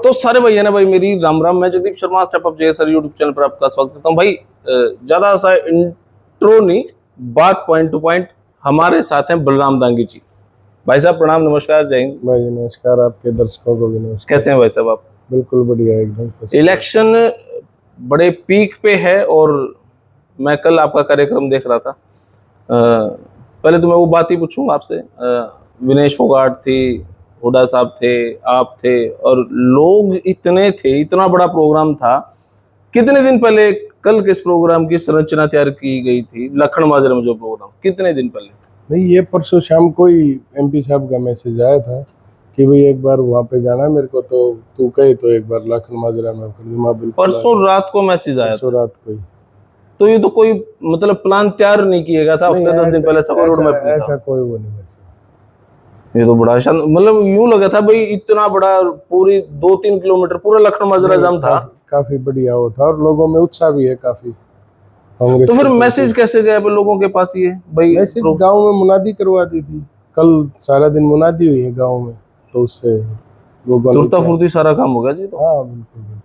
तो सारे भैया ना भाई मेरी राम राम। मैं जगदीप शर्मा स्टेप अप जे सर यूट्यूब चैनल पर आपका स्वागत करता हूँ भाई। ज्यादा सा इंट्रो नहीं, बात पॉइंट टू पॉइंट। हमारे साथ हैं बलराम दांगी जी। भाई साहब प्रणाम, नमस्कार, जय हिंद। भाई नमस्कार, आपके दर्शकों को भी नमस्कार। कैसे हैं भाई साहब आप? बिल्कुल बढ़िया, एकदम। इलेक्शन बड़े पीक पे है और मैं कल आपका कार्यक्रम देख रहा था। पहले तो मैं वो बात ही पूछूंगा आपसे। विनेश फोगाट थी, हुडा साहब थे, आप थे और लोग इतने थे, इतना बड़ा प्रोग्राम था। कितने दिन पहले कल किस प्रोग्राम की संरचना तैयार की गई थी? लखन माजरे में जो प्रोग्राम, कितने दिन पहले? नहीं, ये परसों शाम को ही एमपी साहब का मैसेज आया था कि भाई एक बार वहाँ पे जाना है मेरे को, तो तू कहे तो एक बार लखन माजरा में कर दूंगा। बिल्कुल परसों रात को मैसेज आया परसों था। रात को ही। तो ये तो कोई मतलब प्लान तैयार नहीं किया गया था, हफ्ते 10 दिन पहले सब रोड मैप नहीं था। ऐसा कोई वो नहीं। ये तो बड़ा मतलब यूं लगा था भाई इतना बड़ा, पूरी 2-3 किलोमीटर पूरा लखन माजरा जाम था। काफी बढ़िया वो था और लोगों में उत्साह भी है काफी। तो फिर मैसेज कैसे गया लोगों के पास ये भाई? मैसेज गांव में मुनादी करवा दी थी, कल सारा दिन मुनादी हुई है गांव में, तो उससे लोगों तुरता फुर्ती सारा काम होगा जी। तो हाँ बिल्कुल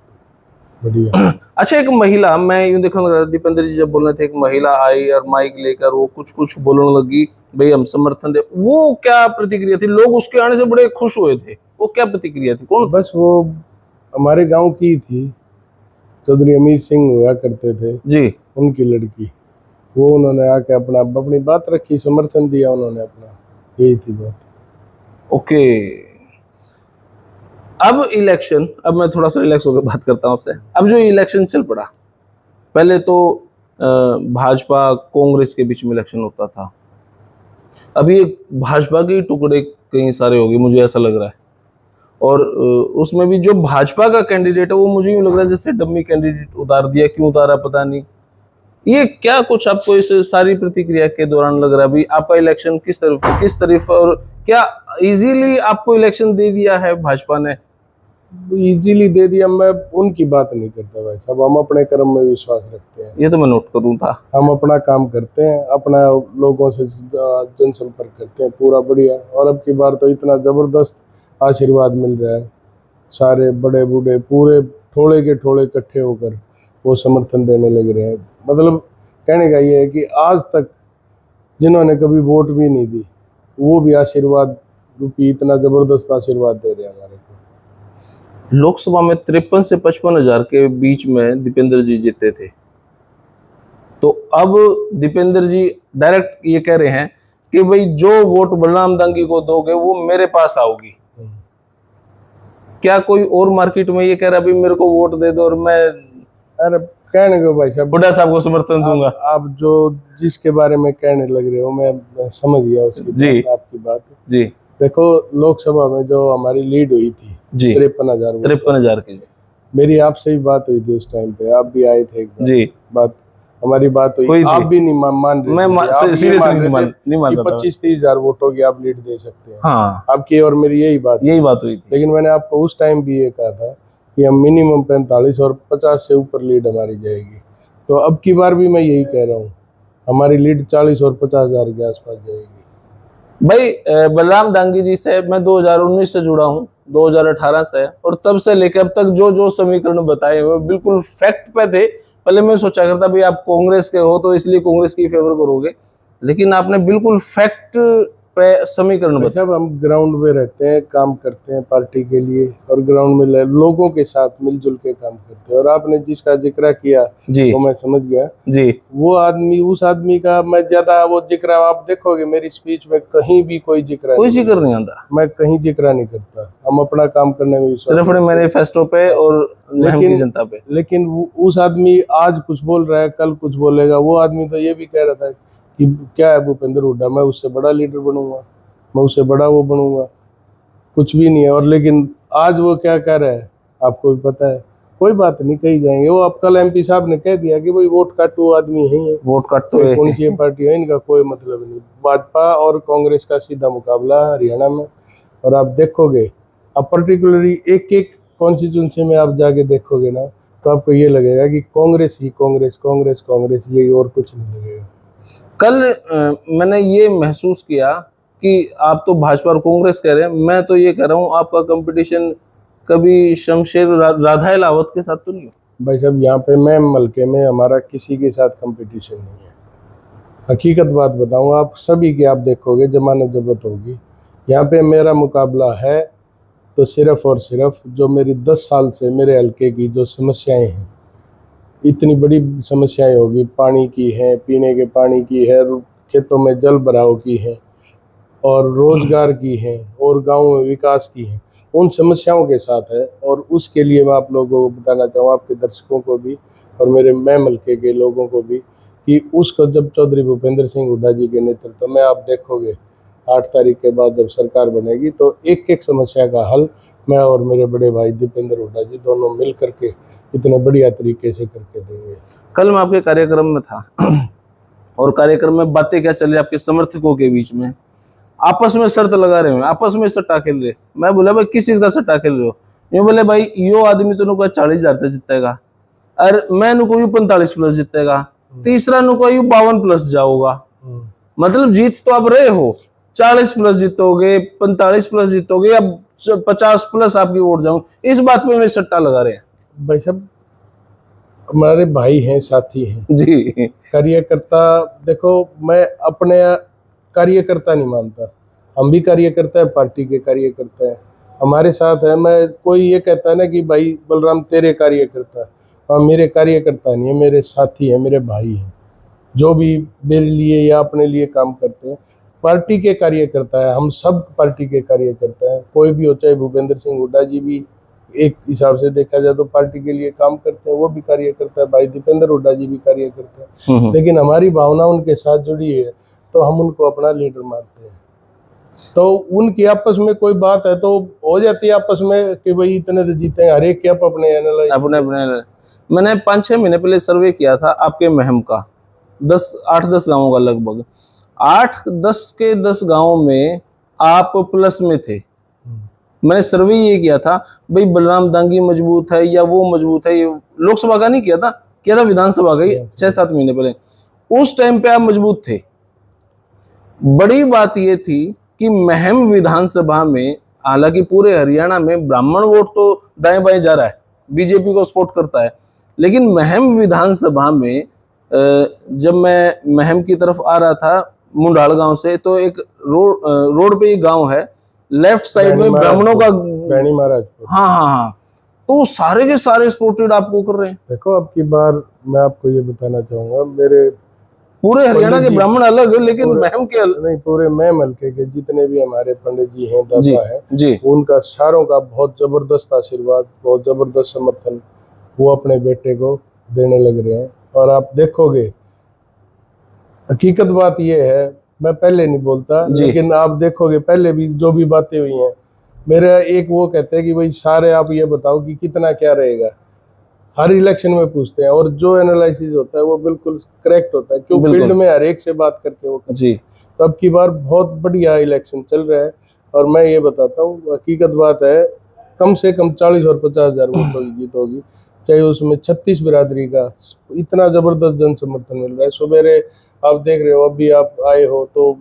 बढ़िया। अच्छा, एक महिला, मैं यूं देखने लगा, दीपेंद्र जी जब बोल रहे थे, एक महिला आई और माइक लेकर वो कुछ बोलने लगी, भाई हम समर्थन दे। वो क्या प्रतिक्रिया थी? लोग उसके आने से बड़े खुश हुए थे। वो क्या प्रतिक्रिया थी? कौन? बस वो हमारे गांव की थी, चौधरी अमीर सिंह हुआ करते थे जी, उनकी लड़की। वो उन्होंने आके अपनी बात रखी, समर्थन दिया उन्होंने अपना, यही थी बात। ओके। अब इलेक्शन, अब मैं थोड़ा सा रिलैक्स होकर बात करता हूँ आपसे। अब जो इलेक्शन चल पड़ा, पहले तो भाजपा कांग्रेस के बीच में इलेक्शन होता था। अभी भाजपा के टुकड़े कई सारे हो गए, मुझे ऐसा लग रहा है। और उसमें भी जो भाजपा का कैंडिडेट है वो मुझे यूं लग रहा है जैसे डम्मी कैंडिडेट उतार दिया। क्यों उतारा पता नहीं। ये क्या कुछ आपको इस सारी प्रतिक्रिया के दौरान लग रहा है? भाई आपका इलेक्शन किस तरफ और क्या इजीली आपको इलेक्शन दे दिया है भाजपा ने? इजीली दे दिया, मैं उनकी बात नहीं करता भाई साहब। हम अपने कर्म में विश्वास रखते हैं। ये तो मैं नोट करूं था। हम अपना काम करते हैं, अपना लोगों से जनसंपर्क करते हैं पूरा बढ़िया। और अब की बार तो इतना जबरदस्त आशीर्वाद मिल रहा है, सारे बड़े बूढ़े पूरे ठोड़े के ठोड़े इकट्ठे होकर वो समर्थन देने लग रहे हैं। मतलब कहने का ये है कि आज तक जिन्होंने कभी वोट भी नहीं दी, वो भी आशीर्वाद रूपी इतना जबरदस्त आशीर्वाद दे रहे हैं हमारे को। लोकसभा में 53 से 55 हजार के बीच में दीपेंद्र जी जीते थे। तो अब दीपेंद्र जी डायरेक्ट ये कह रहे हैं कि भाई जो वोट बलराम दांगी को दोगे वो मेरे पास आओगी। क्या कोई और मार्केट में ये कह रहा है भाई मेरे को वोट दे दो और मैं, अरे कहने को भाई साहब, हुड्डा साहब को समर्थन दूंगा? आप जो जिसके बारे में कहने लग रहे हो, मैं समझ गया उसकी जी, आपकी बात जी। देखो, लोकसभा में जो हमारी लीड हुई थी जी, 53,000 की। मेरी आपसे भी बात हुई थी उस टाइम पे, आप भी आए थे एक बार। जी, बात हमारी बात हुई, आप भी नहीं मान रहे थे। आप सीरियसली नहीं मान रहा था। 25-30 हजार वोटों की आप लीड दे सकते हैं। हाँ, आपकी और मेरी यही बात हुई थी। लेकिन मैंने आपको उस टाइम भी ये कहा था कि हम मिनिमम 45 और 50 से ऊपर लीड हमारी जाएगी। तो अब की बार भी मैं यही कह रहा हूँ, हमारी लीड 40 और 50 हजार के आसपास जाएगी। भाई बलराम दांगी जी से मैं 2019 से जुड़ा हूँ, 2018 से, और तब से लेकर अब तक जो जो समीकरण बताए हुए बिल्कुल फैक्ट पे थे। पहले मैं सोचा करता भाई आप कांग्रेस के हो तो इसलिए कांग्रेस की फेवर करोगे, लेकिन आपने बिल्कुल फैक्ट पे समीकरण बताया। जब हम ग्राउंड में रहते हैं, काम करते हैं पार्टी के लिए, और ग्राउंड में लोगों के साथ मिलजुल के काम करते हैं। और आपने जिसका जिक्र किया जी, वो मैं समझ गया जी। वो आदमी, उस आदमी का मैं ज्यादा वो जिक्र, आप देखोगे मेरी स्पीच में कहीं भी कोई जिक्र नहीं आता। मैं कहीं जिक्र नहीं करता। हम अपना काम करने में सिर्फ मैनिफेस्टो पे और की जनता पे। लेकिन उस आदमी आज कुछ बोल रहा है, कल कुछ बोलेगा। वो आदमी तो ये भी कह रहा था कि क्या है भूपेंद्र हुड्डा, मैं उससे बड़ा लीडर बनूंगा, मैं उससे बड़ा वो बनूंगा। कुछ भी नहीं है। और लेकिन आज वो क्या कह रहा है आपको भी पता है। कोई बात नहीं, कही जाएंगे। वो अब कल एमपी साहब ने कह दिया कि भाई वोट काटो आदमी है, वोट काटो, कौन सी पार्टी है, इनका कोई मतलब नहीं। भाजपा और कांग्रेस का सीधा मुकाबला हरियाणा में। और आप देखोगे, अब पर्टिकुलरली एक एक कॉन्स्टिट्यूंसी में आप जाके देखोगे ना, तो आपको ये लगेगा कि कांग्रेस ही कांग्रेस कांग्रेस कांग्रेस, यही, और कुछ नहीं लगेगा। कल मैंने ये महसूस किया कि आप तो भाजपा और कांग्रेस कह रहे हैं, मैं तो ये कह रहा हूँ आपका कंपटीशन कभी शमशेर राधा अलावत के साथ तो नहीं हो? भाई साहब यहाँ पे मैं मलके में हमारा किसी के साथ कंपटीशन नहीं है। हकीकत बात बताऊँ, आप सभी की आप देखोगे जमानत जब्त होगी, यहाँ पे मेरा मुकाबला है तो सिर्फ और सिर्फ जो मेरी 10 साल से मेरे हल्के की जो समस्याएं हैं, इतनी बड़ी समस्याएं होगी, पानी की है, पीने के पानी की है, खेतों में जल भराव की है, और रोजगार की है, और गाँव में विकास की है, उन समस्याओं के साथ है। और उसके लिए मैं आप लोगों को बताना चाहूँ, आपके दर्शकों को भी और मेरे मैं मलके के लोगों को भी, कि उसको जब चौधरी भूपेंद्र सिंह हुड्डा जी के नेतृत्व में आप देखोगे 8 तारीख के बाद जब सरकार बनेगी, तो एक एक समस्या का हल मैं और मेरे बड़े भाई दीपेंद्र हुड्डा जी दोनों मिल करके इतने बढ़िया तरीके से करके देंगे। कल मैं आपके कार्यक्रम में था और कार्यक्रम में बातें क्या चल रही आपके समर्थकों के बीच में, आपस में शर्त लगा रहे हो, आपस में सट्टा खेल रहे। मैं बोला भाई किस चीज का सट्टा खेल रहे हो? ये बोले भाई यो आदमी तो 40,000 तक जीतेगा, और मैं नुको 45 प्लस जीतेगा, तीसरा नुको 52 प्लस जाऊंगा। मतलब जीत तो आप रहे हो, 40 प्लस जीतोगे, 45 प्लस जीतोगे, या 50 प्लस आपकी वोट जाऊं, इस बात में सट्टा लगा रहे हैं। भाई साहब हमारे भाई हैं, साथी हैं जी, कार्यकर्ता। देखो मैं अपने कार्यकर्ता नहीं मानता, हम भी कार्यकर्ता है, पार्टी के कार्यकर्ता है, हमारे साथ है। मैं कोई ये कहता है ना कि भाई बलराम तेरे कार्यकर्ता, हाँ मेरे कार्यकर्ता नहीं है, मेरे साथी हैं, मेरे भाई हैं, जो भी मेरे लिए या अपने लिए काम करते हैं। पार्टी के कार्यकर्ता है, हम सब पार्टी के कार्यकर्ता हैं, कोई भी हो, चाहे भूपेंद्र सिंह हुड्डा जी भी एक हिसाब से देखा जाए तो पार्टी के लिए काम करते हैं, वो भी कार्यकर्ता है, भाई दीपेंद्र हुड्डा जी भी कार्यकर्ता है। लेकिन हमारी भावना उनके साथ जुड़ी है, तो हम उनको अपना लीडर मानते हैं। तो उनकी आपस में कोई बात है तो हो जाती है आपस में कि भाई इतने तो जीते हैं, हर एक के अपने एनालाइज अपने मैंने 5-6 महीने पहले सर्वे किया था आपके महम का, 8-10 गांवों का लगभग, 8-10 के 10 गांवों में आप प्लस में थे। मैंने सर्वे ये किया था भाई बलराम दांगी मजबूत है या वो मजबूत है, ये लोकसभा का नहीं किया था विधानसभा का ही 6-7 महीने पहले। उस टाइम पे आप मजबूत थे। बड़ी बात ये थी कि महम विधानसभा में, हालांकि पूरे हरियाणा में ब्राह्मण वोट तो दाएं बाएं जा रहा है, बीजेपी को सपोर्ट करता है, लेकिन महम विधानसभा में जब मैं महम की तरफ आ रहा था मुंडाल गांव से, तो एक रोड पे एक गांव है, लेफ्ट साइड में ब्राह्मणों का बैनी महाराज। हाँ, तो सारे के सारे सपोर्टेड आपको कर रहे हैं। देखो अब की बार मैं आपको ये बताना चाहूंगा, मेरे पूरे हरियाणा के ब्राह्मण अलग है, लेकिन महम के नहीं, पूरे मैं मलके के जितने भी हमारे पंडित जी हैं, दादा हैं जी, उनका सारों का बहुत जबरदस्त आशीर्वाद, बहुत जबरदस्त समर्थन वो अपने बेटे को देने लग रहे हैं। और आप देखोगे, हकीकत बात ये है, मैं पहले नहीं बोलता, लेकिन आप देखोगे पहले भी जो भी बातें हुई हैं, मेरा एक वो कहते हैं कि भाई सारे आप ये बताओ कि कितना क्या रहेगा, हर इलेक्शन में पूछते हैं, और जो एनालिसिस होता है वो बिल्कुल करेक्ट होता है, क्योंकि फील्ड में हर एक से बात करके वो जी। तो अब की बार बहुत बढ़िया इलेक्शन चल रहा है, और मैं ये बताता हूँ, हकीकत बात है, कम से कम 40 और 50,000 वोटों की जीत होगी, चाहे उसमें 36 बिरादरी का इतना जबरदस्त जन समर्थन मिल रहा है। सवेरे आप देख रहे हो, अभी आप आए हो तो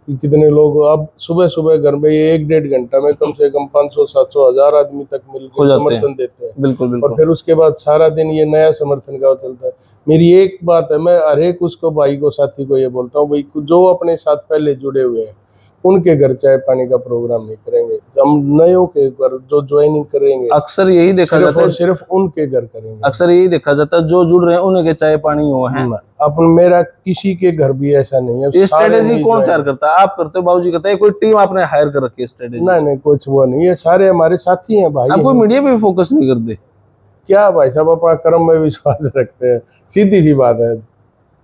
कितने लोग अब सुबह सुबह घर में ये 1-1.5 घंटा में कम से कम 500-700 हज़ार आदमी तक मिलकर समर्थन देते हैं। बिल्कुल। और फिर उसके बाद सारा दिन ये नया समर्थन का चलता है। मेरी एक बात है, मैं हर एक उसको भाई को, साथी को ये बोलता हूँ, भाई जो अपने साथ पहले जुड़े हुए हैं उनके घर चाय पानी का प्रोग्राम नहीं करेंगे, हम नयों के घर जो ज्वाइनिंग करेंगे अक्सर यही देखा जाता है, सिर्फ उनके घर करेंगे। अक्सर यही देखा जाता है, जो जुड़ रहे हैं उन्हीं के चाय पानी हुए हैं। अपन मेरा किसी के घर भी ऐसा नहीं है। ये स्ट्रेटेजी कौन तैयार करता है? आप करते हो, बाबूजी करते हैं, कोई टीम आपने हायर कर रखी है स्ट्रेटेजी? नहीं, कुछ वो नहीं है, सारे हमारे साथी हैं भाई। आप कोई मीडिया पे भी फोकस नहीं करते क्या? भाई साहब अपना कर्म में विश्वास रखते हैं, सीधी सी बात है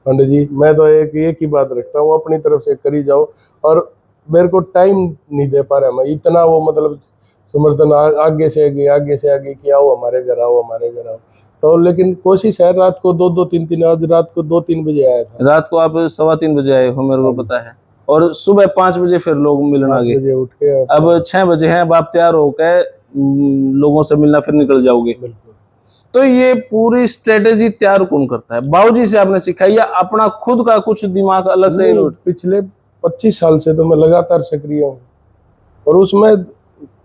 पंडित जी। मैं तो एक ही बात रखता हूँ, अपनी तरफ से करी जाओ, और मेरे को टाइम नहीं दे पा रहा मैं इतना, वो मतलब समर्थन आगे से आगे कि आओ हमारे घर आओ, हमारे घर आओ, तो लेकिन कोशिश है। रात को 2-2, 3-3, आज रात को 2-3 बजे आया था। रात को आप 3:15 बजे आए हो, मेरे को पता है, और सुबह 5 बजे फिर लोग मिलन आ गए, उठ के अब 6 बजे हैं, अब आप तैयार होकर लोगों से मिलना फिर निकल जाओगे। तो ये पूरी स्ट्रेटेजी तैयार कौन करता है? बाबूजी से आपने सीखा या अपना खुद का कुछ दिमाग अलग से? पिछले 25 साल से तो मैं लगातार सक्रिय हूँ, और उसमें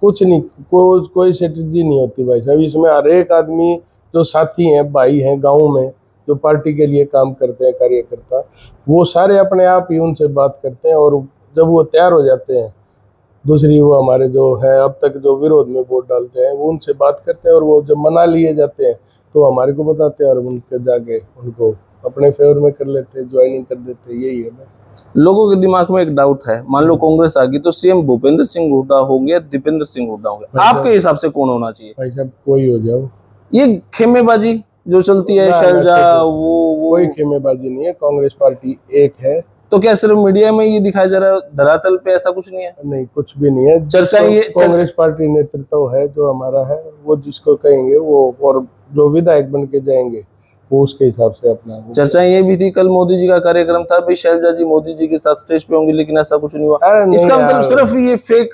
कुछ नहीं, कोई स्ट्रेटजी नहीं होती भाई साहब इसमें। हर एक आदमी जो साथी हैं, भाई हैं गांव में, जो पार्टी के लिए काम करते हैं, कार्यकर्ता, वो सारे अपने आप ही उनसे बात करते हैं, और जब वो तैयार हो जाते हैं, दूसरी वो हमारे जो है अब तक जो विरोध में वोट डालते हैं, वो उनसे बात करते हैं, और वो जब मना लिए जाते हैं तो हमारे को बताते हैं, और उनके जाके उनको अपने फेवर में कर लेते हैं, ज्वाइनिंग कर देते हैं। यही है बस। लोगों के दिमाग में एक डाउट है, मान लो कांग्रेस आ गई तो सीएम भूपेंद्र सिंह हुड्डा होंगे, दीपेंद्र सिंह हुड्डा होंगे, भाई आपके हिसाब से कौन होना चाहिए? भाई साहब कोई हो जाओ, ये खेमेबाजी जो चलती है, ना, शैलजा ना, वो कोई खेमेबाजी नहीं है। कांग्रेस पार्टी एक है। तो क्या सिर्फ मीडिया में ये दिखाया जा रहा है, धरातल पे ऐसा कुछ नहीं है? नहीं, कुछ भी नहीं है। चर्चा ये कांग्रेस पार्टी नेतृत्व है जो हमारा है, वो जिसको कहेंगे वो, और जो विधायक बन के जाएंगे वो उसके हिसाब से अपना। चर्चा ये भी थी, कल मोदी जी का कार्यक्रम था, भाई शैलजा जी मोदी जी के साथ स्टेज पे होंगे, लेकिन ऐसा कुछ नहीं हुआ। अरे नहीं इसका मतलब यार, सिर्फ ये फेक।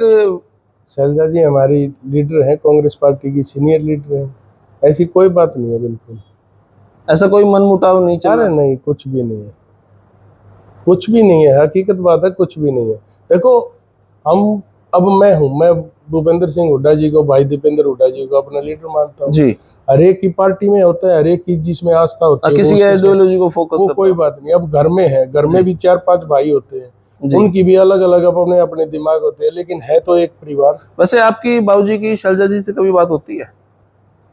शैलजा जी हमारी लीडर है, कांग्रेस पार्टी की सीनियर लीडर है, ऐसी कोई बात नहीं है बिल्कुल। ऐसा कोई मनमुटाव नहीं चल अरे रहा? नहीं, कुछ भी नहीं है, कुछ भी नहीं है, हकीकत बात है, कुछ भी नहीं है। देखो, हम, अब मैं भूपेंद्र सिंह हुड्डा जी को, भाई दीपेंद्र हुड्डा जी को अपना लीडर मानता हूँ जी, हर एक की पार्टी में होता है, हर एक की जिसमें आस्था होती है, किसी वो उसके साथ- आइडियोलॉजी को फोकस वो करता कोई है। बात नहीं। अब घर में है, घर में जी। भी 4-5 भाई होते हैं, जी। उनकी भी अलग अलग अपने अपने दिमाग होते हैं, लेकिन है तो एक परिवार। वैसे आपकी बाबूजी की शैलजा जी से कभी बात होती है?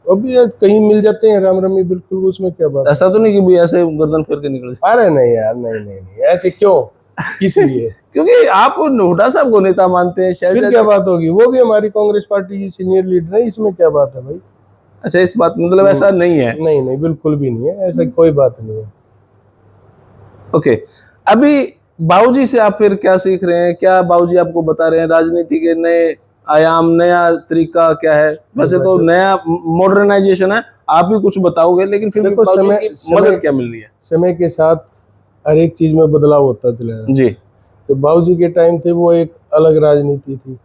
अभी कहीं मिल जाते हैं राम रमी, बिल्कुल, उसमें क्या बात है। ऐसा तो नहीं कि भाई ऐसे गर्दन फेर के निकल जाए? अरे नहीं यार, नहीं नहीं नहीं, ऐसे क्यों, किस लिए? क्योंकि आप हुड्डा साहब को नेता मानते हैं, फिर शैलजा क्या जी। बात होगी, वो भी हमारी कांग्रेस पार्टी की सीनियर लीडर है, इसमें क्या बात है भाई? अच्छा, इस बात मतलब ऐसा नहीं है? नहीं नहीं, बिल्कुल भी नहीं है, ऐसा कोई बात नहीं है। ओके, अभी बाबूजी से आप फिर क्या सीख रहे हैं? क्या बाबूजी आपको बता रहे हैं राजनीति के नए आयाम, नया तरीका क्या है? वैसे तो नया मॉडर्नाइजेशन है, आप भी कुछ बताओगे, लेकिन फिर भी देखो, बाबूजी की मदद क्या मिल रही है? समय के साथ हर एक चीज में बदलाव होता चला है। जी। तो बाबूजी के टाइम थे वो एक अलग राजनीति थी,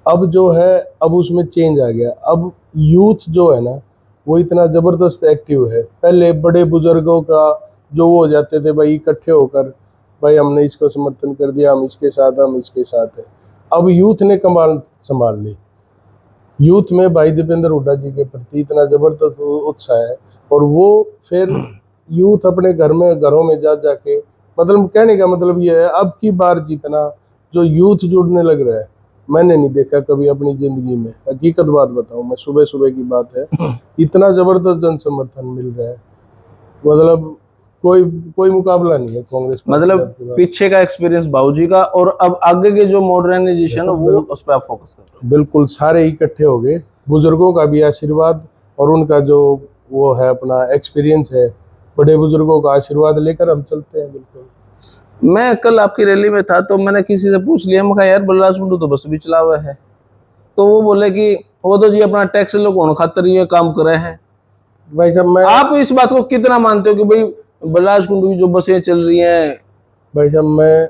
अब जो है, अब उसमें चेंज आ गया। अब यूथ जो है ना, वो इतना जबरदस्त एक्टिव है। पहले बड़े बुजुर्गों का जो वो हो जाते थे भाई, इकट्ठे होकर, भाई हमने इसको समर्थन कर दिया, हम इसके साथ, हम इसके साथ है। अब यूथ ने कमाल संभाल ली। यूथ में भाई दीपेंद्र हुड्डा जी के प्रति इतना जबरदस्त उत्साह है, और वो फिर यूथ अपने घरों में जा जाके, मतलब कहने का मतलब ये है, अब की बार जितना जो यूथ जुड़ने लग रहा है, मैंने नहीं देखा कभी अपनी जिंदगी में। हकीकत बात बताऊं, मैं सुबह सुबह की बात है, इतना जबरदस्त जन समर्थन मिल रहा है, मतलब कोई कोई मुकाबला नहीं है कांग्रेस पार्टी मतलब का आपके पास। पीछे का एक्सपीरियंस बाबूजी का, और अब आगे के जो मॉडर्नाइजेशन वो उस पर आप फोकस कर रहे बिल्कुल, सारे इकट्ठे हो गए, बुजुर्गों का भी आशीर्वाद और उनका जो वो है अपना एक्सपीरियंस है, बड़े बुजुर्गों का आशीर्वाद लेकर हम चलते हैं। बिल्कुल। हो। मैं कल आपकी रैली में था, तो मैंने किसी से पूछ लिया, मैं कहा यार बलराज कुंडू तो बस भी चला हुआ है, तो वो बोले कि वो तो जी अपना टैक्स लोग खातर ये काम कर रहे हैं। भाई साहब आप इस बात को कितना मानते हो कि भाई बलराज कुंडू की जो बसें चल रही हैं? भाई साहब मैं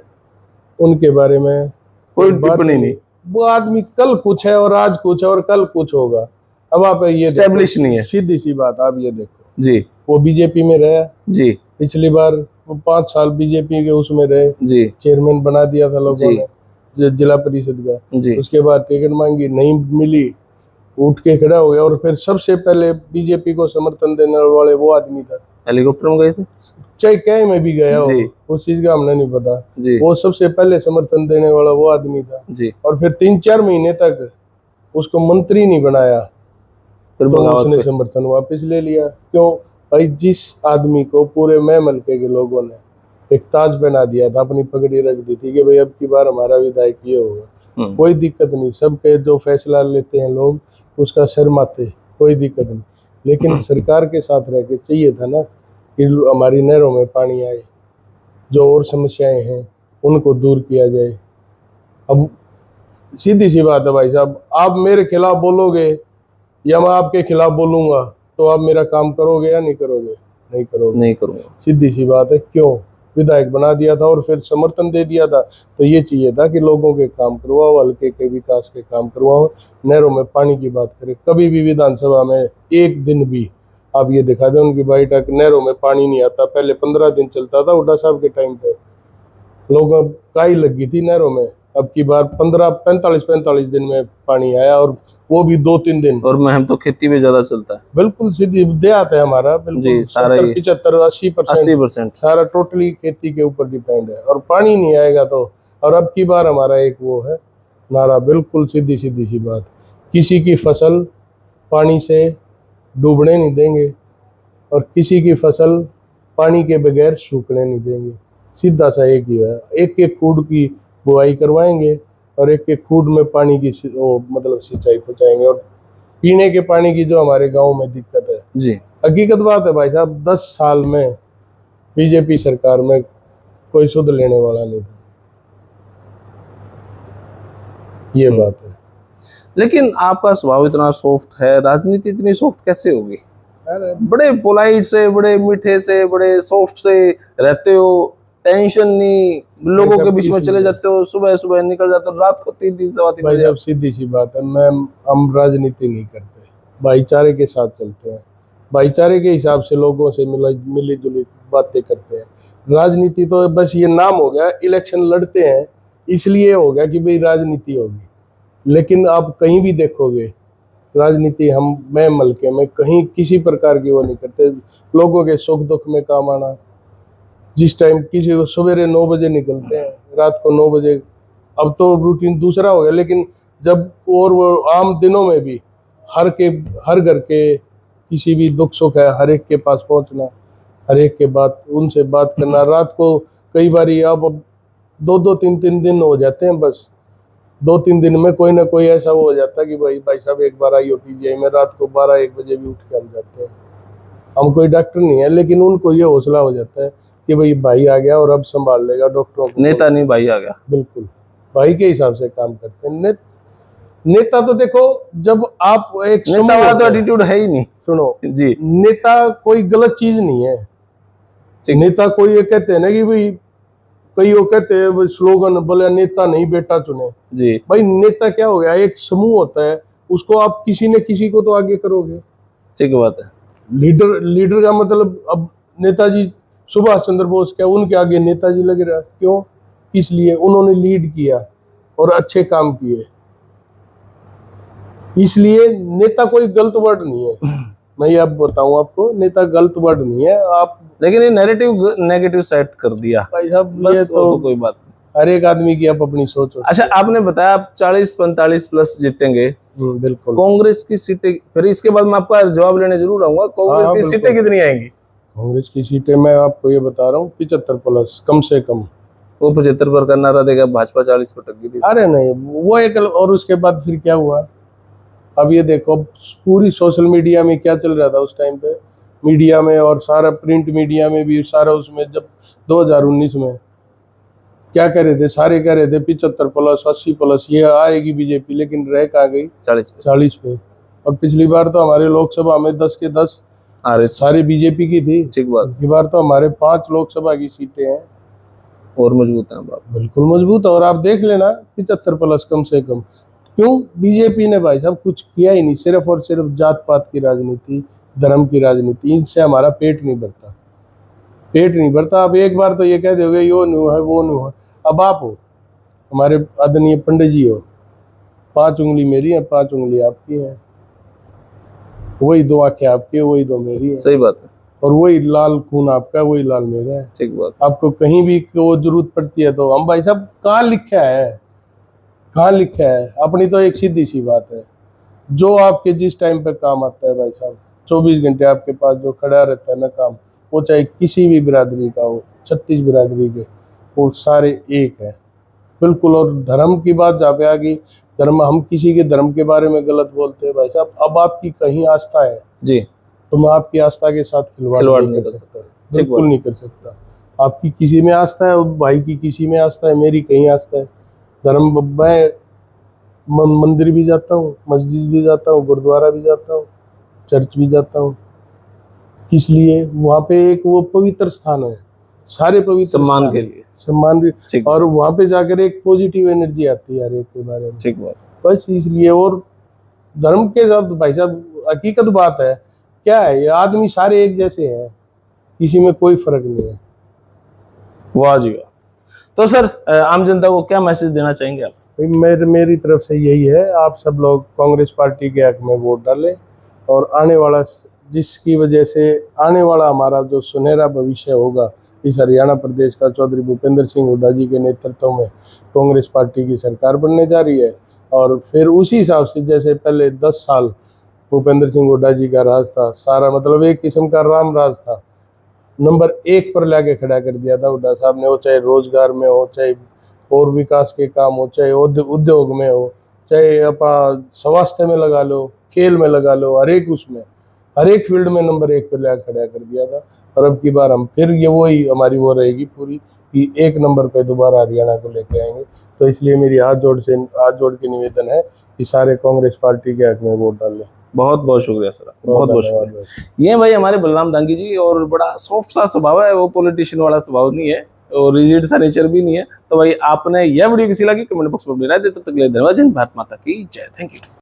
उनके बारे में कोई बात टिप्पणी नहीं। वो आदमी कल कुछ है और आज कुछ है और कल कुछ होगा। अब आप ये Established नहीं है। सीधी सी बात, आप ये देखो, जी। वो बीजेपी में रहे, जी। पिछली बार वो 5 साल बीजेपी के उसमें रहे, जी। चेयरमैन बना दिया था लोगों जी। ने जिला परिषद का। जी। उसके बाद टिकट मांगी, नहीं मिली, उठ के खड़ा हो गया, और फिर सबसे पहले बीजेपी को समर्थन देने वाले वो आदमी था। हेलीकॉप्टर में गए थे? चाहे क्या में भी गया हो, जी। उस चीज का हमने नहीं पता। जी। वो सबसे पहले समर्थन देने वाला वो आदमी था, जी। और फिर 3-4 महीने तक उसको मंत्री नहीं बनाया, फिर तो बगावत उसने पे। समर्थन वापस ले लिया। क्यों भाई? जिस आदमी को पूरे मैं मलके के लोगों ने एक ताज पहना दिया था, अपनी पगड़ी रख दी थी कि भाई अब की बार हमारा विधायक ये होगा, कोई दिक्कत नहीं, सबके जो फैसला लेते हैं लोग उसका सर माथे, कोई दिक्कत नहीं। लेकिन सरकार के साथ रह के चाहिए था ना कि हमारी नहरों में पानी आए, जो और समस्याएं हैं उनको दूर किया जाए। अब सीधी सी बात है भाई साहब, आप मेरे खिलाफ बोलोगे या मैं आपके खिलाफ बोलूंगा, तो आप मेरा काम करोगे या नहीं करोगे? नहीं करोगे। नहीं करूंगा। सीधी सी बात है। क्यों? विधायक बना दिया था और फिर समर्थन दे दिया था, तो ये चाहिए था कि लोगों के काम करवाओ, हल्के के विकास के काम करवाओ, नहरों में पानी की बात करें। कभी भी विधानसभा में एक दिन भी आप ये दिखा दें उनकी बैठक, नहरों में पानी नहीं आता। पहले 15 दिन चलता था हुड्डा साहब के टाइम पे, लोगों काई लगी थी नहरों में, अब की बार 45 दिन में पानी आया, और वो भी 2-3 दिन। और महम तो खेती में ज्यादा चलता है बिल्कुल सीधी देहात है हमारा, जी, बिल्कुल सारा 70, ही 75, 80% 80%। सारा टोटली खेती के ऊपर डिपेंड है, और पानी नहीं आएगा तो। और अब की बार हमारा एक वो है नारा, बिल्कुल सीधी सीधी सी बात, किसी की फसल पानी से डूबने नहीं देंगे, और किसी की फसल पानी के बगैर सूखने नहीं देंगे। सीधा सा एक ही है, एक एक खूड की बुआई करवाएंगे, और एक एक खूड में पानी की वो मतलब सिंचाई पहुंचाएंगे। और पीने के पानी की जो हमारे गांव में दिक्कत है, जी, हकीकत बात है भाई साहब, 10 साल में बीजेपी सरकार में कोई सुध लेने वाला नहीं था, ये बात है। लेकिन आपका स्वभाव इतना सॉफ्ट है, राजनीति इतनी सॉफ्ट कैसे होगी? अरे बड़े पोलाइट से, बड़े मीठे से, बड़े सॉफ्ट से रहते हो, टेंशन नहीं, लोगों के बीच में चले जाते हो, सुबह सुबह निकल जाते हो, रात को 3-3 सवा 3 भाई बजे। साहब सीधी सी बात है, हम राजनीति नहीं करते, भाईचारे के साथ चलते हैं, भाईचारे के हिसाब से लोगों से मिली जुली बातें करते हैं। राजनीति तो बस ये नाम हो गया, इलेक्शन लड़ते हैं इसलिए हो गया कि भाई राजनीति होगी, लेकिन आप कहीं भी देखोगे राजनीति मैं मलके में कहीं किसी प्रकार की वो नहीं करते। लोगों के सुख दुख में काम आना, जिस टाइम किसी को सवेरे 9 बजे निकलते हैं, रात को 9 बजे, अब तो रूटीन दूसरा हो गया, लेकिन जब और वो आम दिनों में भी हर घर के किसी भी दुख सुख है, हर एक के पास पहुंचना, हर एक के उनसे बात करना। रात को कई बार अब 2-2, 3-3 दिन हो जाते हैं, बस 2-3 दिन में कोई ना कोई ऐसा वो हो जाता है कि भाई साहब एक बार आइयो पीजीआई में, रात को 12-1 बजे भी उठ के हम जाते हैं। हम कोई डॉक्टर नहीं है, लेकिन उनको ये हौसला हो जाता है कि भाई आ गया और अब संभाल लेगा, डॉक्टरों को नेता नहीं, भाई आ गया। बिल्कुल भाई के हिसाब से काम करते हैं। नेता तो देखो, जब आप एक नेता वाला तो एटीट्यूड है ही नहीं। सुनो जी, नेता कोई गलत चीज नहीं है। नेता कोई ये कहते हैं ना कि भाई, कई वो कहते हैं स्लोगन, बोले नेता नहीं बेटा चुने। जी, भाई नेता क्या हो गया, एक समूह होता है, उसको आप किसी न किसी को तो आगे करोगे। ठीक बात है। लीडर का मतलब, अब नेताजी सुभाष चंद्र बोस, क्या उनके आगे नेताजी लग रहा? क्यों? इसलिए उन्होंने लीड किया और अच्छे काम किए, इसलिए नेता कोई गलत वर्ड नहीं है। मैं ये अब बताऊं आपको, नेता गलत वर्ड नहीं है। आप लेकिन ये नेगेटिव सेट कर दिया भाई साहब, बस, ये तो कोई बात नहीं। हर एक आदमी की आप अपनी सोच। अच्छा, आपने बताया आप 40-45 प्लस जीतेंगे, बिल्कुल। कांग्रेस की सीटें, फिर इसके बाद मैं आपका जवाब लेने जरूर आऊंगा, कांग्रेस की सीटें कितनी आएंगी? कांग्रेस की सीटें मैं आपको ये बता रहा हूँ 75 प्लस कम से कम। वो 75 पर का नारा देगा, भाजपा 40 पर टक गई थी। अरे नहीं, वो एक, और उसके बाद फिर क्या हुआ? अब ये देखो, पूरी सोशल मीडिया में क्या चल रहा था उस टाइम पे, मीडिया में और सारा प्रिंट मीडिया में भी सारा, उसमें जब 2019 में क्या कह रहे थे, सारे कह रहे थे 75 प्लस 80 प्लस ये आएगी बीजेपी, लेकिन रह कहाँ गई? 40 पे। और पिछली बार तो हमारे लोकसभा में 10 के 10 आ रहे सारे बीजेपी की थी। ठीक बात। पिछली बार तो हमारे 5 लोकसभा की सीटें हैं, और मजबूत है बाप। बिल्कुल मजबूत। और आप देख लेना 75 प्लस कम से कम। क्यों? बीजेपी ने भाई साहब कुछ किया ही नहीं, सिर्फ और सिर्फ जात पात की राजनीति, धर्म की राजनीति, इनसे हमारा पेट नहीं भरता, पेट नहीं भरता। अब एक बार तो ये कह दोगे यो न्यू है वो न्यू है। अब आप हो, हमारे आदरणीय पंडित जी हो, 5 उंगली मेरी है, 5 उंगली आपकी है, वही 2 आंखें आपकी, वही 2 मेरी है। सही बात है। और वही लाल खून आपका, वही लाल मेरा है। ठीक बात। आपको कहीं भी वो जरूरत पड़ती है तो हम, भाई साहब कहाँ लिखा है, कहाँ लिखा है? अपनी तो एक सीधी सी बात है, जो आपके जिस टाइम पे काम आता है भाई साहब, 24 घंटे आपके पास जो खड़ा रहता है ना काम, वो चाहे किसी भी बिरादरी का हो, 36 बिरादरी के, वो सारे एक है बिल्कुल। और धर्म की बात जहाँ पे आ गई, धर्म, हम किसी के धर्म के बारे में गलत बोलते हैं भाई साहब, अब आपकी कहीं आस्था है जी, तो मैं आपकी आस्था के साथ खिलवाड़ नहीं कर सकता, बिल्कुल नहीं कर सकता। आपकी किसी में आस्था है, भाई की किसी में आस्था है, मेरी कहीं आस्था है। धर्म, मैं मंदिर भी जाता हूँ, मस्जिद भी जाता हूँ, गुरुद्वारा भी जाता हूँ, चर्च भी जाता हूँ। किस लिए? वहाँ पे एक वो पवित्र स्थान है, सारे पवित्र सम्मान के लिए, सम्मान भी, और वहाँ पे जाकर एक पॉजिटिव एनर्जी आती है हर एक के बारे में। ठीक बात। बस इसलिए। और धर्म के साथ भाई साहब हकीकत बात है, क्या है, ये आदमी सारे एक जैसे हैं, किसी में कोई फर्क नहीं है। वाह जी वाह। तो सर आम जनता को क्या मैसेज देना चाहेंगे आप? मेरी तरफ से यही है, आप सब लोग कांग्रेस पार्टी के हक में वोट डालें और आने वाला, जिसकी वजह से आने वाला हमारा जो सुनहरा भविष्य होगा, इस हरियाणा प्रदेश का चौधरी भूपेंद्र सिंह हुड्डा जी के नेतृत्व में कांग्रेस पार्टी की सरकार बनने जा रही है। और फिर उसी हिसाब से जैसे पहले 10 साल भूपेंद्र सिंह हुड्डा जी का राज था, सारा मतलब एक किस्म का राम राज था, नंबर 1 पर लाके खड़ा कर दिया था हुड्डा साहब ने। वो चाहे रोजगार में हो, चाहे और विकास के काम हो, चाहे उद्योग में हो, चाहे आप स्वास्थ्य में लगा लो, खेल में लगा लो, हर एक उसमें, हर एक फील्ड में नंबर 1 पर लाके खड़ा कर दिया था। और अब की बार हम फिर ये वही हमारी वो रहेगी पूरी कि 1 नंबर पे दोबारा हरियाणा को लेके आएंगे। तो इसलिए मेरी हाथ जोड़ के निवेदन है कि सारे कांग्रेस पार्टी के हक में वोट डालें। बहुत बहुत शुक्रिया सर, बहुत बहुत शुक्रिया। ये भाई हमारे बलराम दांगी जी, और बड़ा सॉफ्ट सा स्वभाव है, वो पॉलिटिशियन वाला स्वभाव नहीं है और रिजिड सा नेचर भी नहीं है। तो भाई आपने यह वीडियो किसी लगी कमेंट बॉक्स में अपनी राय दे, तब तक के लिए धन्यवाद। भारत माता की जय। Thank you.